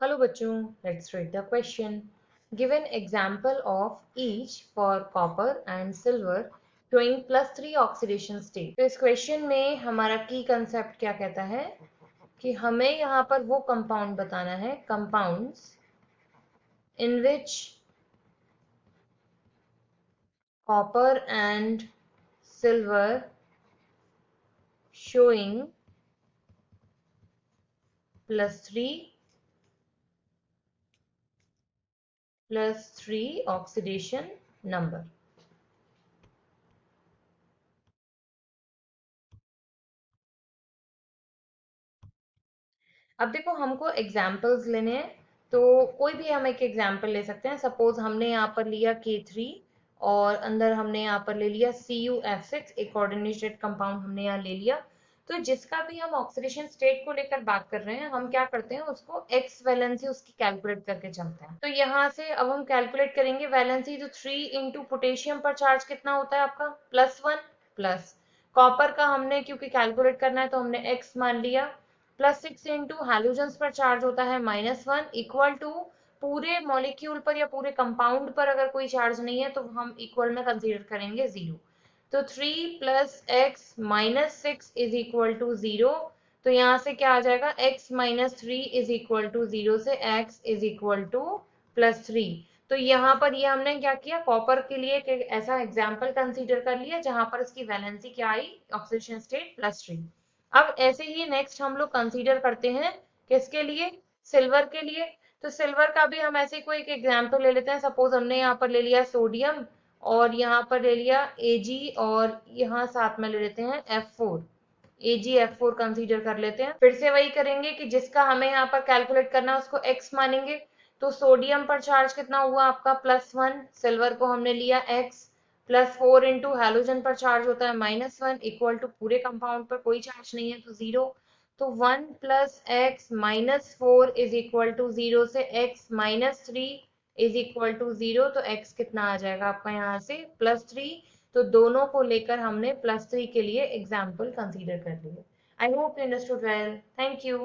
Hello बच्चों, let's read the question. Give an example of each for copper and silver showing +3 oxidation state. तो इस question में हमारा की कंसेप्ट क्या कहता है कि हमें यहाँ पर वो कंपाउंड बताना है, compounds in which copper and silver showing +3 oxidation number. अब देखो हमको एग्जाम्पल्स लेने हैं, तो कोई भी हम एक एग्जाम्पल ले सकते हैं। सपोज हमने यहाँ पर लिया K3 और अंदर हमने यहाँ पर ले लिया CuF6, एक कोऑर्डिनेटेड कंपाउंड हमने यहाँ ले लिया। तो जिसका भी हम ऑक्सीडेशन स्टेट को लेकर बात कर रहे हैं, हम क्या करते हैं, उसको एक्स वैलेंसी उसकी कैलकुलेट करके चलते हैं। तो यहाँ से अब हम कैलकुलेट करेंगे वैलेंसी। तो 3 इंटू पोटेशियम पर चार्ज कितना होता है आपका, +1, प्लस कॉपर का हमने क्योंकि कैलकुलेट करना है तो हमने एक्स मान लिया, +6 इंटू हैलोजन्स पर चार्ज होता है -1, इक्वल टू पूरे मॉलिक्यूल पर या पूरे कंपाउंड पर अगर कोई चार्ज नहीं है तो हम इक्वल में कंसीडर करेंगे 0। तो 3 + x - 6 इज इक्वल टू 0। तो यहाँ से क्या आ जाएगा, x - 3 इज इक्वल टू 0 से x इज इक्वल टू +3। तो यहाँ पर ये हमने क्या किया, कॉपर के लिए एक ऐसा एग्जाम्पल कंसीडर कर लिया जहां पर इसकी वैलेंसी क्या आई, ऑक्सीडेशन स्टेट +3। अब ऐसे ही नेक्स्ट हम लोग कंसीडर करते हैं किसके लिए, सिल्वर के लिए। तो सिल्वर का भी हम ऐसे कोई एक एग्जाम्पल ले लेते हैं। सपोज हमने यहाँ पर ले लिया सोडियम और यहाँ पर ले लिया Ag और यहाँ साथ में ले लेते हैं F4, AgF4 कंसीडर कर लेते हैं। फिर से वही करेंगे कि जिसका हमें यहाँ पर कैलकुलेट करना है उसको x मानेंगे। तो सोडियम पर चार्ज कितना हुआ आपका, +1, सिल्वर को हमने लिया x, +4 इंटू हैलोजन पर चार्ज होता है -1, इक्वल टू पूरे कंपाउंड पर कोई चार्ज नहीं है तो 0। तो 1 + x - 4 इज इक्वल टू 0 से x - 3 इज इक्वल टू 0। तो x कितना आ जाएगा आपका यहाँ से, +3। तो दोनों को लेकर हमने +3 के लिए एग्जाम्पल कंसीडर कर लिए। I hope you understood well. Thank you.